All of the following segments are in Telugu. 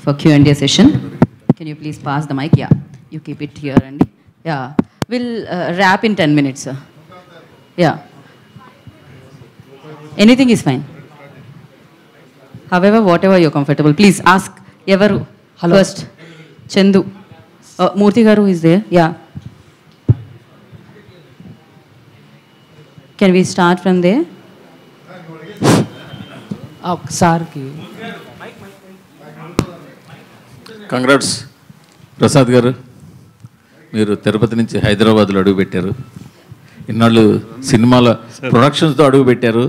for Q&A session. Can you please pass the mic? Yeah, you keep it here and yeah, we'll wrap in 10 minutes, sir. Yeah, anything is fine. However, whatever you're comfortable, please ask. Evaru first? Chandu. Murthy garu is there? Yeah. Can we start from there? Sir ki. Congrats, Prasad garu. మీరు తిరుపతి నుంచి హైదరాబాద్లో అడుగు పెట్టారు. ఇన్నాళ్ళు సినిమాల ప్రొడక్షన్స్తో అడుగు పెట్టారు,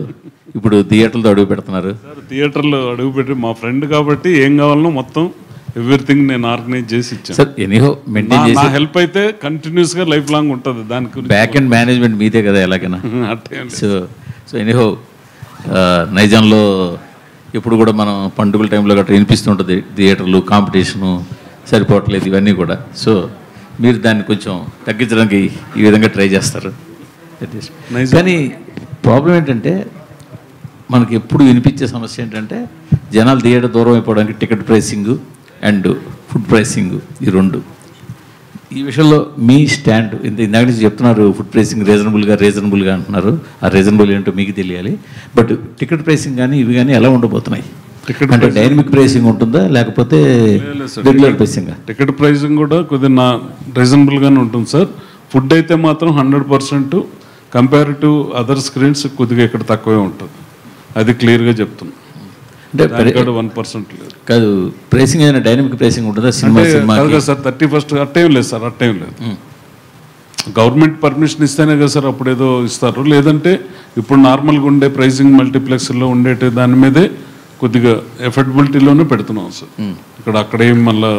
ఇప్పుడు థియేటర్లతో అడుగు పెడుతున్నారు. సార్ థియేటర్లో అడుగు పెట్టి మా ఫ్రెండ్ కాబట్టి ఏం కావాలనో మొత్తం ఎవ్రీథింగ్ నేను ఆర్గనైజ్ చేసి ఇచ్చాను సార్. ఎనీహో మెయింటైన్ చేసి నా హెల్ప్ అయితే కంటిన్యూస్గా లైఫ్ లాంగ్ ఉంటుంది. దానికి బ్యాక్ అండ్ మేనేజ్మెంట్ మీదే కదా ఎలాగైనా. సో ఎనీహో నైజాంలో ఎప్పుడు కూడా మనం పండుగల టైంలో గట్రా వినిపిస్తుంటుంది, థియేటర్లు కాంపిటీషను సరిపోవట్లేదు ఇవన్నీ కూడా. సో మీరు దాన్ని కొంచెం తగ్గించడానికి ఈ విధంగా ట్రై చేస్తారు. కానీ ప్రాబ్లం ఏంటంటే మనకి ఎప్పుడు వినిపించే సమస్య ఏంటంటే జనాలు థియేటర్ దూరం అయిపోవడానికి ticket pricing and food pricing, ఈ రెండు. ఈ విషయంలో మీ స్టాండ్ ఇందాక నుంచి చెప్తున్నారు, ఫుడ్ ప్రైసింగ్ రీజనబుల్గా అంటున్నారు. ఆ రీజనబుల్ ఏంటో మీకు తెలియాలి. బట్ టికెట్ ప్రైసింగ్ కానీ ఇవి కానీ ఎలా ఉండబోతున్నాయి? అంటే డైనమిక్ ప్రైసింగ్ ఉంటుందా లేకపోతే రెగ్యులర్ ప్రైసింగ్? టికెట్ ప్రైసింగ్ కూడా కొద్దిగా రీజనబుల్గానే ఉంటుంది సార్. ఫుడ్ అయితే మాత్రం 100% కంపేర్ టు అదర్ స్క్రీన్స్ కొద్దిగా ఇక్కడ తక్కువే ఉంటుంది. అది క్లియర్గా చెప్తున్నాం. అంటే 1% లేదు కాదు. ప్రైసింగ్ ఏదైనా డైనమిక్ ప్రైసింగ్ ఉంటుందా సినిమా సార్? 31st అట్టేం లేదు సార్, అట్టేం లేదు. గవర్నమెంట్ పర్మిషన్ ఇస్తేనే కదా సార్ అప్పుడు ఏదో ఇస్తారు. లేదంటే ఇప్పుడు నార్మల్గా ఉండే ప్రైసింగ్ మల్టీప్లెక్స్లో ఉండేటి దాని మీదే కొద్దిగా ఎఫర్డబిలిటీలోనే పెడుతున్నాం సార్. ఇక్కడ అక్కడేం మళ్ళీ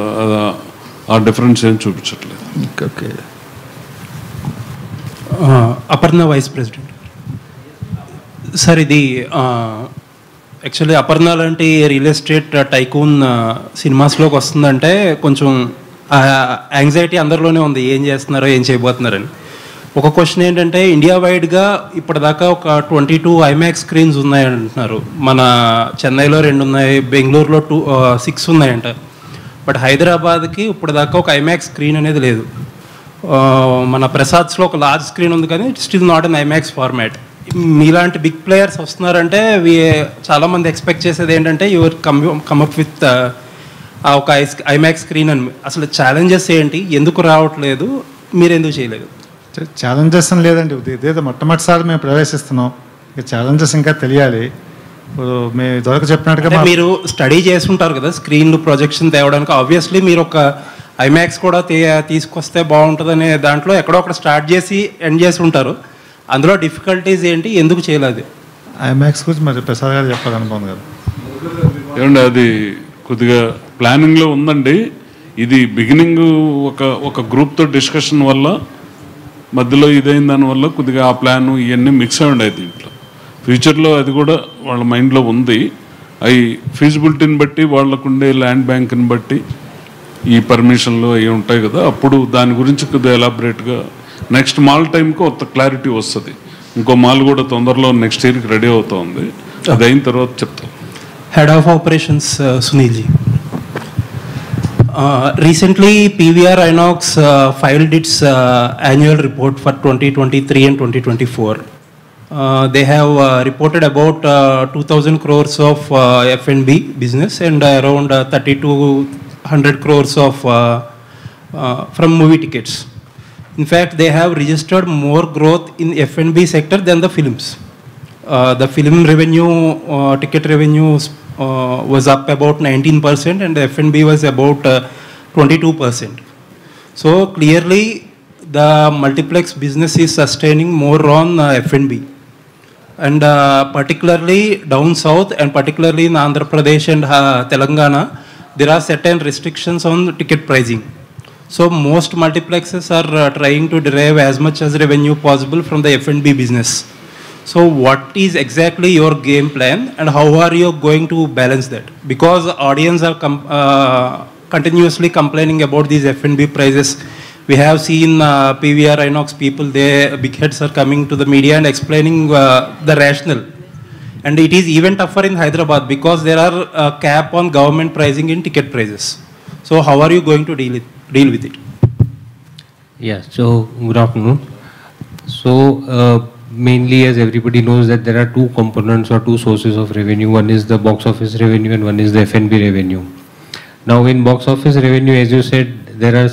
ఆ డిఫరెన్స్ ఏం చూపించట్లేదు. Okay. Aparna vice president sir. ఇది యాక్చువల్లీ అపర్ణ లాంటి రియల్ ఎస్టేట్ టైకూన్ సినిమాస్లోకి వస్తుందంటే కొంచెం యాంగ్జైటీ అందరిలోనే ఉంది, ఏం చేస్తున్నారో ఏం చేయబోతున్నారని. ఒక క్వశ్చన్ ఏంటంటే ఇండియా వైడ్గా ఇప్పటిదాకా ఒక 22 ఐమాక్స్ స్క్రీన్స్ ఉన్నాయంటున్నారు. మన చెన్నైలో 2 ఉన్నాయి, బెంగళూరులో 6 ఉన్నాయంట. బట్ హైదరాబాద్కి ఇప్పటిదాకా ఒక ఐమాక్స్ స్క్రీన్ అనేది లేదు. మన ప్రసాద్స్లో ఒక లార్జ్ స్క్రీన్ ఉంది కానీ it still not an IMAX format. మీలాంటి బిగ్ ప్లేయర్స్ వస్తున్నారంటే చాలామంది ఎక్స్పెక్ట్ చేసేది ఏంటంటే యువర్ కమ్అప్ విత్ ఒక ఐమాక్స్ స్క్రీన్ అని. అసలు ఛాలెంజెస్ ఏంటి, ఎందుకు రావట్లేదు, మీరు ఎందుకు చేయలేదు? ఛాలెంజెస్ అని లేదండి, ఇదేదో మొట్టమొదటిసారి మేము ప్రవేశిస్తున్నాం. ఇక ఛాలెంజెస్ ఇంకా తెలియాలి. ఇప్పుడు మేము ఇదివరకు చెప్పినట్టుగా మీరు స్టడీ చేసుంటారు కదా స్క్రీన్లు ప్రొజెక్షన్ తేవడానికి. ఆబ్వియస్లీ మీరు ఒక ఐమాక్స్ కూడా తీసుకొస్తే బాగుంటుందనే దాంట్లో ఎక్కడో ఒకటి స్టార్ట్ చేసి ఎండ్ చేసి ఉంటారు. అందులో డిఫికల్టీస్ ఏంటి, ఎందుకు చేయలేదు? ఐమాక్స్ గురించి మరి ప్రసాద్ గారు చెప్పాలనుకోండి కదా. ఏమండి అది కొద్దిగా ప్లానింగ్లో ఉందండి. ఇది బిగినింగ్ ఒక గ్రూప్తో డిస్కషన్ వల్ల మధ్యలో ఇదైన దానివల్ల కొద్దిగా ఆ ప్లాను ఇవన్నీ మిక్స్ అయి ఉండేది దీంట్లో. ఫ్యూచర్లో అది కూడా వాళ్ళ మైండ్లో ఉంది. అవి ఫీజిబిలిటీని బట్టి వాళ్ళకుండే ల్యాండ్ బ్యాంక్ని బట్టి ఈ పర్మిషన్లు అవి ఉంటాయి కదా, అప్పుడు దాని గురించి కొద్దిగా ఎలాబరేట్గా నెక్స్ట్ మాల్ టైంకి ఒక క్లారిటీ వస్తుంది. ఇంకో మాల్ కూడా తొందరలో నెక్స్ట్ ఇయర్కి రెడీ అవుతుంది. అది అయిన తర్వాత చెప్తాం. Head of operations Sunil ji. Recently, PVR Inox filed its annual report for 2023 and 2024. They have reported about 2,000 crores of F&B business and around 3,200 crores of from movie tickets. In fact, they have registered more growth in F&B sector than the films. The film revenue, ticket revenue was up about 19% and the F&B was about 22%. So clearly the multiplex business is sustaining more on F&B. And particularly down south and particularly in Andhra Pradesh and Telangana, there are certain restrictions on ticket pricing. So most multiplexes are trying to derive as much as revenue possible from the F&B business. So what is exactly your game plan and how are you going to balance that? Because audience are continuously complaining about these F&B prices. We have seen PVR Inox people, big heads are coming to the media and explaining the rationale. And it is even tougher in Hyderabad because there are cap on government pricing in ticket prices. So how are you going to deal with it? Yeah, so good afternoon. So mainly, as everybody knows, that there are two components or two sources of revenue. One is the box office revenue and one is the F&B revenue. Now in box office revenue, as you said, there are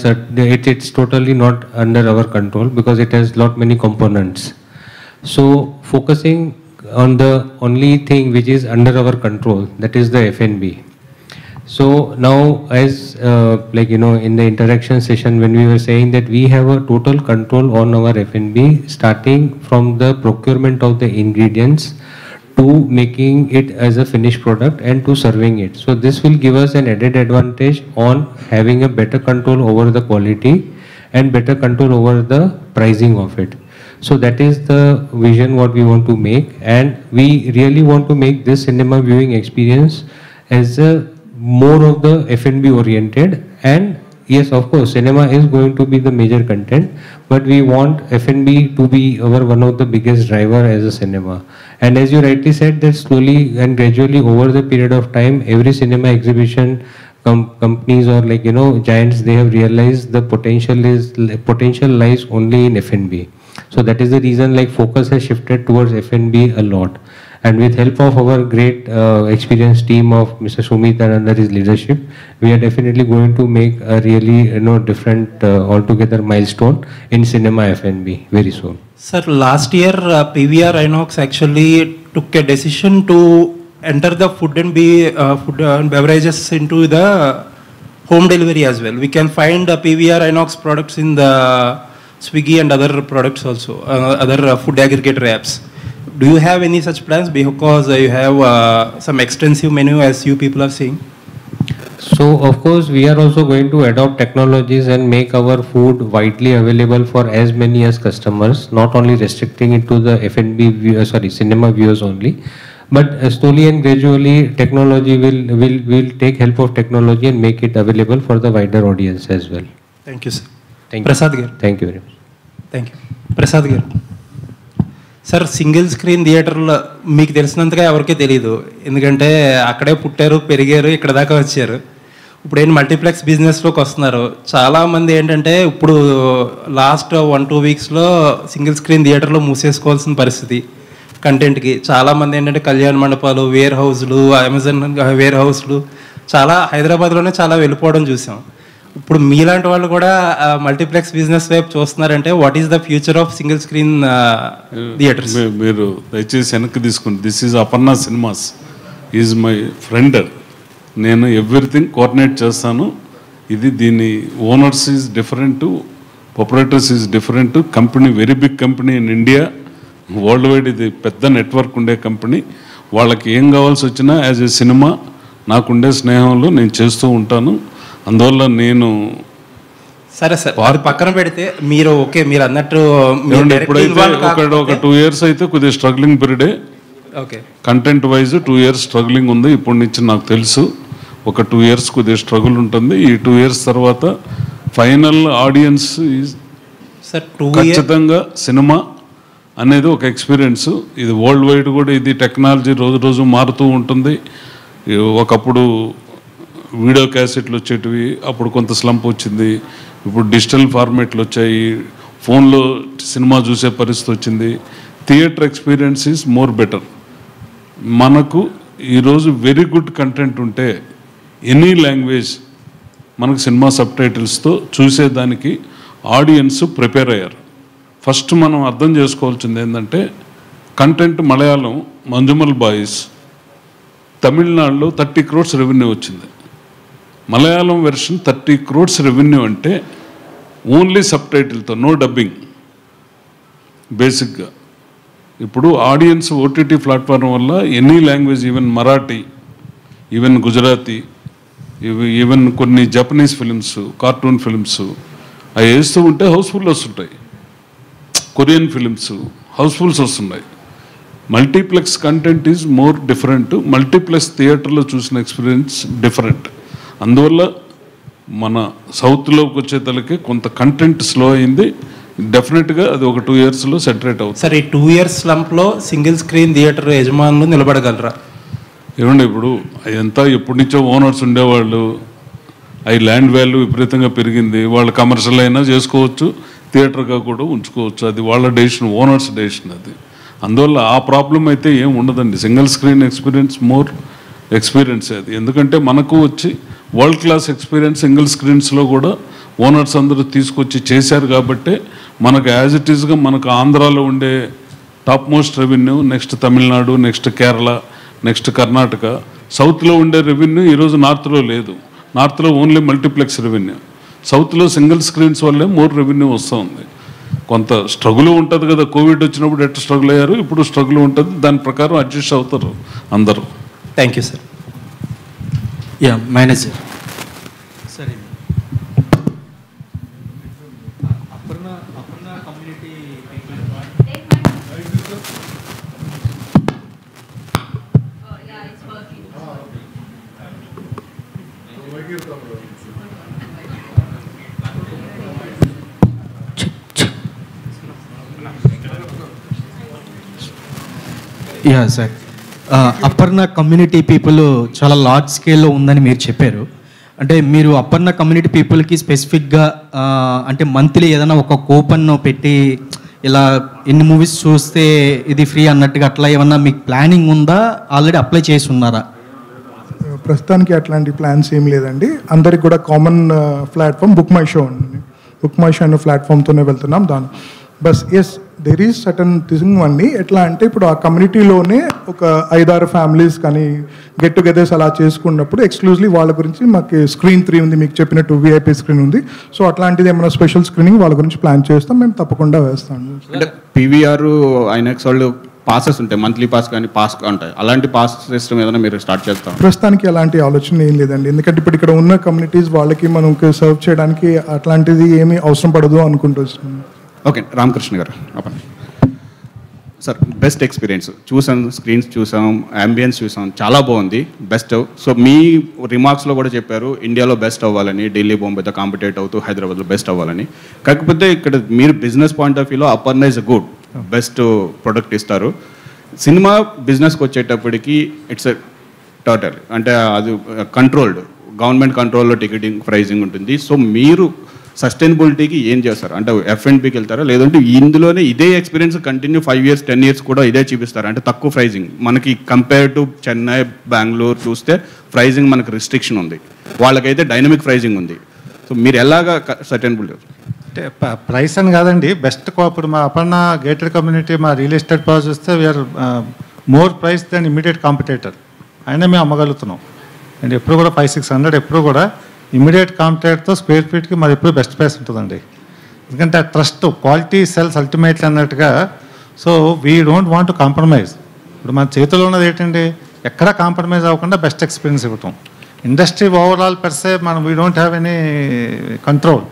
it's totally not under our control because it has many components. So focusing on the only thing which is under our control, that is the F&B. So now, as in the interaction session, when we were saying that we have a total control on our F&B, starting from the procurement of the ingredients to making it as a finished product and to serving it. So this will give us an added advantage on having a better control over the quality and better control over the pricing of it. So that is the vision what we want to make, and we really want to make this cinema viewing experience as a more of the F&B oriented. And yes, of course, cinema is going to be the major content, but we want F&B to be our one of the biggest driver as a cinema. And as you rightly said, that slowly and gradually over the period of time, every cinema exhibition companies or giants, they have realized the potential lies only in F&B. So that is the reason focus has shifted towards F&B a lot. And with help of our great experienced team of Mr. Sumit and under his leadership, we are definitely going to make a really different altogether milestone in cinema F&B very soon. Sir, last year PVR Inox actually took a decision to enter the food and beverages into the home delivery as well. We can find PVR Inox products in the Swiggy and other products also, other food aggregator apps. Do you have any such plans? Because you have some extensive menu as you people are seeing. So of course we are also going to adopt technologies and make our food widely available for as many as customers, not only restricting it to the F&B cinema viewers only, but slowly and gradually technology will take help of technology and make it available for the wider audience as well. Thank you, sir. Thank you. Prasad Garu. Thank you very much. Thank you. Prasad Garu. Sir single screen థియేటర్లో మీకు తెలిసినంతగా ఎవరికీ తెలియదు, ఎందుకంటే అక్కడే పుట్టారు పెరిగారు ఇక్కడ దాకా వచ్చారు. ఇప్పుడు ఏంటి మల్టీప్లెక్స్ బిజినెస్లోకి వస్తున్నారు. చాలామంది ఏంటంటే ఇప్పుడు లాస్ట్ 1-2 వీక్స్లో సింగిల్ స్క్రీన్ థియేటర్లో మూసేసుకోవాల్సిన పరిస్థితి కంటెంట్కి. చాలామంది ఏంటంటే కళ్యాణ మండపాలు, వేర్ హౌస్లు, అమెజాన్ వేర్ హౌస్లు చాలా హైదరాబాద్లోనే చాలా వెళ్ళిపోవడం చూసాం. ఇప్పుడు మీలాంటి వాళ్ళు కూడా మల్టీప్లెక్స్ బిజినెస్ వైపు చూస్తున్నారంటే what is the future of single screen theatres? మీరు దయచేసి వెనక్కి తీసుకుని, this is Aparna cinemas, is my friend. నేను ఎవ్రీథింగ్ కోఆర్డినేట్ చేస్తాను. ఇది దీని owners is different, proprietors is different. Company very big company in India, world wide ఇది పెద్ద నెట్వర్క్ ఉండే కంపెనీ. వాళ్ళకి ఏం కావాల్సి వచ్చినా యాజ్ ఏ సినిమా నాకుండే స్నేహంలో నేను చేస్తూ ఉంటాను. అందువల్ల నేను సరే సార్ వారు పక్కన పెడితే మీరు ఓకే మీరు అన్నట్టు ఎప్పుడైతే ఒక 2 years అయితే కొద్దిగా స్ట్రగ్లింగ్ పీరియడే. Okay, content wise 2 years struggling ఉంది. ఇప్పటి నుంచి నాకు తెలుసు ఒక 2 years కొద్దిగా స్ట్రగుల్ ఉంటుంది. ఈ 2 years తర్వాత ఫైనల్ ఆడియన్స్ ఖచ్చితంగా సినిమా అనేది ఒక ఎక్స్పీరియన్స్. ఇది వరల్డ్ వైడ్ కూడా ఇది టెక్నాలజీ రోజు రోజు మారుతూ ఉంటుంది. ఒకప్పుడు వీడియో క్యాసెట్లు వచ్చేటివి, అప్పుడు కొంత స్లంప్ వచ్చింది. ఇప్పుడు డిజిటల్ ఫార్మేట్లు వచ్చాయి, ఫోన్లో సినిమా చూసే పరిస్థితి వచ్చింది. Theatre experience is more better. మనకు ఈరోజు వెరీ గుడ్ కంటెంట్ ఉంటే ఎనీ లాంగ్వేజ్ మనకు సినిమా సబ్ టైటిల్స్తో చూసేదానికి ఆడియన్స్ ప్రిపేర్ అయ్యారు. ఫస్ట్ మనం అర్థం చేసుకోవాల్సింది ఏంటంటే కంటెంట్ మలయాళం మంజుమల్ బాయ్స్ తమిళనాడులో 30 crores రెవెన్యూ వచ్చింది. మలయాళం వెర్షన్ 30 crores రెవెన్యూ అంటే ఓన్లీ సబ్ టైటిల్తో, నో డబ్బింగ్. బేసిక్గా ఇప్పుడు ఆడియన్స్ ఓటీటీ ప్లాట్ఫామ్ వల్ల any language, even Marathi, even Gujarati, even కొన్ని జపనీస్ ఫిలిమ్స్, కార్టూన్ ఫిలిమ్స్ అవి వేస్తూ ఉంటే హౌస్ఫుల్ వస్తుంటాయి. కొరియన్ ఫిలిమ్స్ హౌస్ఫుల్స్ వస్తున్నాయి. Multiplex content is more different. Multiplex థియేటర్లో చూసిన ఎక్స్పీరియన్స్ డిఫరెంట్. అందువల్ల మన సౌత్లోకి వచ్చేతలకి కొంత కంటెంట్ స్లో అయింది. డెఫినెట్గా అది ఒక 2 yearsలో సెటరేట్ అవుతుంది. సార్, ఈ 2 years స్లంప్లో సింగిల్ స్క్రీన్ థియేటర్ యజమానులు నిలబడగలరా? ఏమండి, ఇప్పుడు అదంతా ఎప్పటి నుంచో ఓనర్స్ ఉండేవాళ్ళు, అవి ల్యాండ్ వాల్యూ విపరీతంగా పెరిగింది, వాళ్ళు కమర్షియల్ అయినా చేసుకోవచ్చు, థియేటర్గా కూడా ఉంచుకోవచ్చు, అది వాళ్ళ డెసిషన్, ఓనర్స్ డెసిషన్ అది. అందువల్ల ఆ ప్రాబ్లం అయితే ఏం ఉండదండి. Single screen experience more experience అది. ఎందుకంటే మనకు వచ్చి వరల్డ్ క్లాస్ ఎక్స్పీరియన్స్ సింగిల్ స్క్రీన్స్లో కూడా ఓనర్స్ అందరూ తీసుకొచ్చి చేశారు కాబట్టి మనకు యాజ్ ఇట్ ఈస్గా మనకు ఆంధ్రాలో ఉండే top most revenue, next Tamil Nadu, next Kerala, next Karnataka, సౌత్లో ఉండే రెవెన్యూ ఈరోజు నార్త్లో లేదు. నార్త్లో ఓన్లీ మల్టీప్లెక్స్ రెవెన్యూ, సౌత్లో సింగిల్ స్క్రీన్స్ వల్లే మోర్ రెవెన్యూ వస్తూ ఉంది. కొంత స్ట్రగుల్ ఉంటుంది కదా, కోవిడ్ వచ్చినప్పుడు ఎట్లా స్ట్రగుల్ అయ్యారు, ఇప్పుడు స్ట్రగుల్ ఉంటుంది, దాని ప్రకారం అడ్జస్ట్ అవుతారు అందరూ. Thank you sir. Yeah, manager. సరే, yeah sir, Aparna community people చాలా లార్జ్ స్కేల్లో ఉందని మీరు చెప్పారు. అంటే మీరు అపర్ణ కమ్యూనిటీ పీపుల్కి స్పెసిఫిక్గా అంటే మంత్లీ ఏదైనా ఒక కూపన్ పెట్టి ఇలా ఎన్ని మూవీస్ చూస్తే ఇది ఫ్రీ అన్నట్టుగా అట్లా ఏమన్నా మీకు ప్లానింగ్ ఉందా? ఆల్రెడీ అప్లై చేసి ఉన్నారా? ప్రస్తుతానికి అట్లాంటి ప్లాన్స్ ఏం లేదండి. అందరికి కూడా common platform Book My Show అండి. బుక్ మై షో అనే ప్లాట్ఫామ్తోనే వెళ్తున్నాం. దాని బస్ as there is certain thing అండి. ఎట్లా అంటే ఇప్పుడు ఆ కమ్యూనిటీలోనే ఒక 5-6 ఫ్యామిలీస్ కానీ గెట్ టుగెదర్స్ అలా చేసుకున్నప్పుడు ఎక్స్క్లూజివ్లీ వాళ్ళ గురించి మాకు స్క్రీన్ 3 ఉంది, మీకు చెప్పినట్టు VIP స్క్రీన్ ఉంది. సో అట్లాంటిది ఏమైనా స్పెషల్ స్క్రీనింగ్ వాళ్ళ గురించి ప్లాన్ చేస్తాం, మేము తప్పకుండా వేస్తాం. అంటే PVR ఐనాక్స్ వాళ్ళు పాసెస్ ఉంటాయి, మంత్లీ పాస్ కానీ పాస్ ఉంటాయి, అలాంటి పాస్ సిస్టమ్ ఏదైనా మీరు స్టార్ట్ చేస్తాం? ప్రస్తుతానికి అలాంటి ఆలోచన ఏం లేదండి. ఎందుకంటే ఇప్పుడు ఇక్కడ ఉన్న కమ్యూనిటీస్ వాళ్ళకి మనం సర్వ్ చేయడానికి అట్లాంటిది ఏమీ అవసరం పడదు అనుకుంటున్నాం. ఓకే, రామకృష్ణ గారు. అప్పని సార్, బెస్ట్ ఎక్స్పీరియన్స్ చూసాం, స్క్రీన్స్ చూసాం, అంబియన్స్ చూసాం, చాలా బాగుంది, బెస్ట్. సో మీ రిమార్క్స్లో కూడా చెప్పారు ఇండియాలో బెస్ట్ అవ్వాలని, ఢిల్లీ బాంబేతో కాంపిటేట్ అవుతూ హైదరాబాద్లో బెస్ట్ అవ్వాలని. కాకపోతే ఇక్కడ మీరు బిజినెస్ పాయింట్ ఆఫ్ వ్యూలో Aparna is good, best product ఇస్తారు. సినిమా బిజినెస్కి వచ్చేటప్పటికి ఇట్స్ టోటల్ అంటే అది కంట్రోల్డ్, గవర్నమెంట్ కంట్రోల్లో టికెటింగ్ ప్రైజింగ్ ఉంటుంది. సో మీరు సస్టైనబిలిటీకి ఏం చేస్తారు? అంటే F&Bకి వెళ్తారా, లేదంటే ఇందులోనే ఇదే ఎక్స్పీరియన్స్ కంటిన్యూ 5 years 10 years కూడా ఇదే చూపిస్తారు? అంటే తక్కువ ప్రైజింగ్ మనకి కంపేర్ టు చెన్నై, బెంగళూరు చూస్తే ప్రైజింగ్ మనకు రిస్ట్రిక్షన్ ఉంది, వాళ్ళకైతే డైనమిక్ ప్రైజింగ్ ఉంది. సో మీరు ఎలాగా సస్టైనబిలిటీ? అంటే ప్రైస్ అని కాదండి, బెస్ట్ ఇప్పుడు మా అపర్ణ గేటెడ్ కమ్యూనిటీ మా రియల్ ఎస్టేట్ ప్రాజెక్ట్ చూస్తే we are more price than immediate competitor అయినా మేము అమ్మగలుగుతున్నాం. అండ్ ఎప్పుడు కూడా 500-600 ఎప్పుడు కూడా ఇమీడియట్ కాంపిటేటర్తో స్క్వేర్ ఫీట్కి మరి ఎప్పుడు బెస్ట్ ప్రైస్ ఉంటుందండి. ఎందుకంటే ఆ ట్రస్ట్, క్వాలిటీ సెల్స్ అల్టిమేట్లీ అన్నట్టుగా. So we don't want to compromise. ఇప్పుడు మన చేతిలో ఉన్నది ఏంటండి, ఎక్కడా కాంప్రమైజ్ అవ్వకుండా బెస్ట్ ఎక్స్పీరియన్స్ ఇవ్వటం. ఇండస్ట్రీ ఓవరాల్ పెర్సే మనం we don't have any control.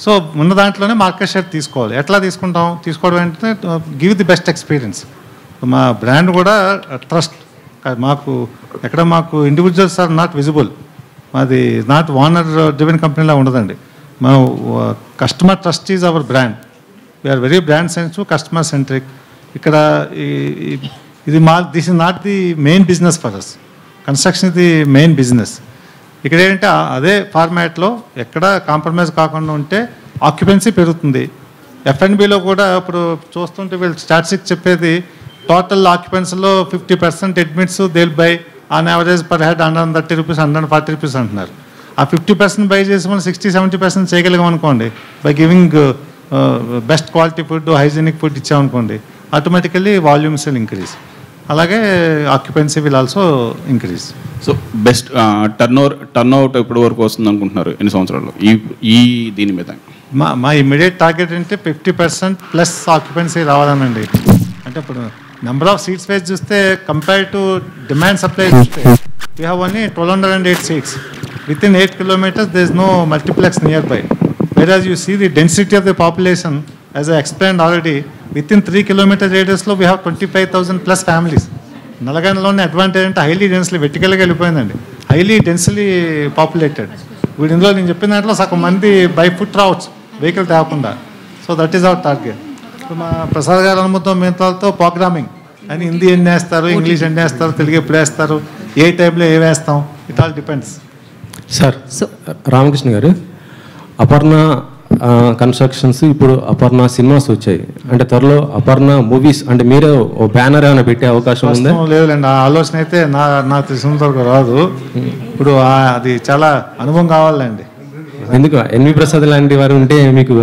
So ఉన్న దాంట్లోనే మార్కెట్ షేర్ తీసుకోవాలి. ఎట్లా తీసుకుంటాం? తీసుకోవడం ఏంటంటే గివ్ ది బెస్ట్ ఎక్స్పీరియన్స్. మా బ్రాండ్ కూడా ట్రస్ట్. మాకు ఎక్కడ మాకు ఇండివిజువల్స్ ఆర్ నాట్ విజిబుల్. మాది నాట్ ఓనర్ డ్రివెన్ కంపెనీలా ఉండదండి. మా customer trust is our brand. We are very brand sensitive, customer centric. ఇక్కడ ఇది this is not the main business for us. Construction ఇది మెయిన్ బిజినెస్. ఇక్కడ ఏంటంటే అదే ఫార్మాట్లో ఎక్కడ కాంప్రమైజ్ కాకుండా ఉంటే ఆక్యుపెన్సీ పెరుగుతుంది. F&Bలో కూడా ఇప్పుడు చూస్తుంటే వీళ్ళు స్టాటిస్టిక్స్ చెప్పేది టోటల్ ఆక్యుపెన్సీలో 50% admits they'll buy on average per head 130 rupees 140 rupees అంటున్నారు. ఆ 50% బై చేసి మనం 60-70% చేయగలిగాం అనుకోండి, by giving best quality food, hygienic food ఇచ్చామనుకోండి, ఆటోమేటికల్లీ వాల్యూమ్స్ విల్ ఇంక్రీజ్. అలాగే occupancy will also increase. So best turn out ఎప్పటి వరకు వస్తుంది అనుకుంటున్నారు ఎన్ని సంవత్సరాలు ఈ దీని మీద? మా ఇమ్మీడియట్ టార్గెట్ అంటే 50% ప్లస్ ఆక్యుపెన్సీ రావాలనండి. అంటే ఇప్పుడు నెంబర్ ఆఫ్ సీట్స్ వైజ్ చూస్తే కంపేర్ టు డిమాండ్ సప్లై చూస్తే we have only 1208 seats. Within 8 kilometers there is no multiplex nearby. Whereas you see the density of the population, as I explained already, within 3 kilometer radius లో we have 25,000 plus families. నల్గొండలోని అడ్వాంటేజ్ అంటే హైలీ డెన్స్లీ వెర్టికల్గా వెళ్ళిపోయిందండి, హైలీ డెన్స్లీ పాపులేటెడ్. వీడి ఇందులో నేను చెప్పిన దాంట్లో సగం మంది బై ఫుట్ రావచ్చు, వెహికల్ తేకుండా. So so that is our target. ఇప్పుడు మా ప్రసాద్ గారు అనుమతం మిగతాలతో ప్రోగ్రామింగ్ అని హిందీ ఎన్ని వేస్తారు, ఇంగ్లీష్ ఎన్ని వేస్తారు, తెలుగు ఎప్పుడు వేస్తారు, ఏ టైంలో ఏ వేస్తాం, it all depends. Sir Ramakrishna గారు, అపర్ణ కన్స్ట్రక్షన్స్ ఇప్పుడు అపర్ణ సినిమాస్ వచ్చాయి అంటే త్వరలో అపర్ణ మూవీస్ అంటే మీరు ఓ బ్యానర్ ఏమైనా పెట్టే అవకాశం ఉందా? లేదులేండి, ఆ ఆలోచన అయితే నాకు తెలిసినంత వరకు రాదు. ఇప్పుడు అది చాలా అనుభవం కావాలండి. ఎందుకు ఎన్వి ప్రసాద్ లాంటి వారు ఉంటే మీకు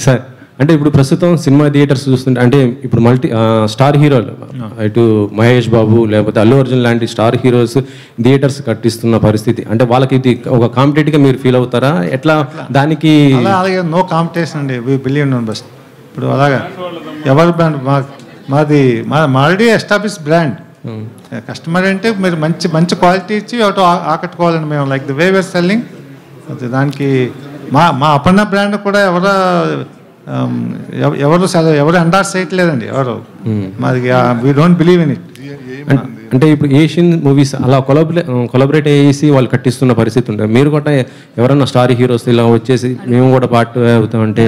సార్ అంటే ఇప్పుడు ప్రస్తుతం సినిమా థియేటర్స్ చూస్తుంటే అంటే ఇప్పుడు స్టార్ హీరోలు ఇటు మహేష్ బాబు లేకపోతే అల్లు అర్జున్ లాంటి స్టార్ హీరోస్ థియేటర్స్ కట్టిస్తున్న పరిస్థితి అంటే వాళ్ళకి ఇది ఒక కాంపిటేటివ్గా మీరు ఫీల్ అవుతారా ఎట్లా? దానికి అలాగే నో కాంపిటీషన్ అండి, వి బిలీవ్ ఇన్ బెస్ట్. ఇప్పుడు అలాగా ఎవరి బ్రాండ్ మాది ఆల్రెడీ ఎస్టాబ్లిష్ బ్రాండ్. కస్టమర్ అంటే మీరు మంచి క్వాలిటీ ఇచ్చి ఒకటి ఆకట్టుకోవాలండి మేము, like the way wear selling. దానికి మా అపర్ణ బ్రాండ్ కూడా ఎవరు ఎండార్స్ చేయట్లేదండి ఎవరు. మాది we don't believe in it. అంటే ఇప్పుడు ఏషియన్ మూవీస్ అలా కొలాబరేట్ అయ్యేసి వాళ్ళు కట్టిస్తున్న పరిస్థితి ఉంటుంది. మీరు కూడా ఎవరన్నా స్టార్ హీరోస్ ఇలా వచ్చేసి మేము కూడా పార్ట్ అవుతామంటే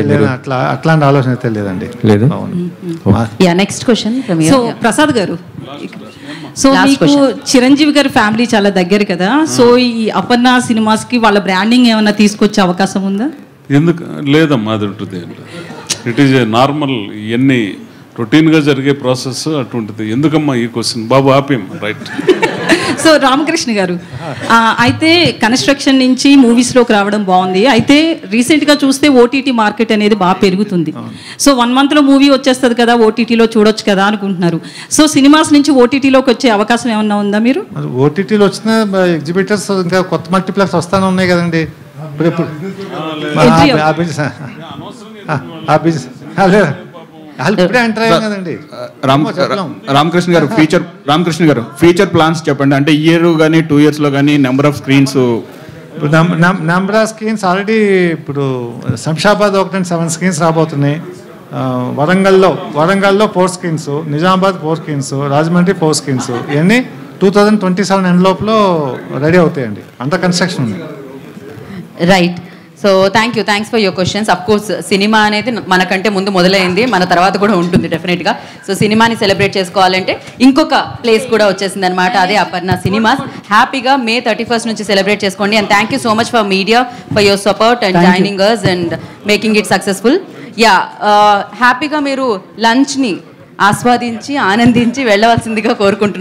అట్లాంటి ఆలోచన అయితే లేదండి. లేదు. Next question. సో ప్రసాద్ గారు, సో మీకు చిరంజీవి గారి ఫ్యామిలీ చాలా దగ్గర కదా, సో ఈ అపర్ణ సినిమాస్కి వాళ్ళ బ్రాండింగ్ ఏమైనా తీసుకొచ్చే అవకాశం ఉందా? ఎందుకు లేదమ్మా, అది ఉంటుంది. ఇట్ ఈజ్ ఏ నార్మల్, ఇవన్నీ రొటీన్గా జరిగే ప్రాసెస్ అటువంటిది. ఎందుకమ్మా ఈ క్వశ్చన్? బాబు ఆపేం, రైట్. సో రామకృష్ణ గారు, అయితే కన్స్ట్రక్షన్ నుంచి మూవీస్లోకి రావడం బాగుంది. అయితే రీసెంట్గా చూస్తే ఓటీటీ మార్కెట్ అనేది బాగా పెరుగుతుంది. సో 1 monthలో మూవీ వచ్చేస్తుంది కదా, ఓటీటీలో చూడొచ్చు కదా అనుకుంటున్నారు. సో సినిమాస్ నుంచి ఓటీటీలోకి వచ్చే అవకాశం ఏమన్నా ఉందా? మీరు ఓటీటీలో వచ్చిన ఎగ్జిబిటర్స్ ఇంకా కొత్త మల్టీప్లెక్స్ వస్తానే ఉన్నాయి కదండి. రామకృష్ణ గారు ఫ్యూచర్ ప్లాన్స్ చెప్పండి. అంటే ఇయర్ కానీ 2 yearsలో కానీ number of screens. Number of screens already ఇప్పుడు శంషాబాద్ 7 స్క్రీన్స్ రాబోతున్నాయి. వరంగల్లో 4 screens, Nizamabad 4 screens, Rajahmundry 4 screens. ఇవన్నీ 2027 ఎండ్ లోపల రెడీ అవుతాయండి. అంత కన్స్ట్రక్షన్ ఉంది. Right. So thanks for your questions. Of course cinema అనేది మనకంటే ముందు మొదలైంది, మన తర్వాత కూడా ఉంటుంది డెఫినెట్గా. సో సినిమాని సెలబ్రేట్ చేసుకోవాలంటే ఇంకొక ప్లేస్ కూడా వచ్చేసింది అనమాట, అదే అపర్ణ సినిమాస్. హ్యాపీగా May 31st నుంచి సెలబ్రేట్ చేసుకోండి. And thank you so much for media for your support and joining us and making it successful. హ్యాపీగా మీరు లంచ్ని ఆస్వాదించి ఆనందించి వెళ్ళవలసిందిగా కోరుకుంటున్నాం.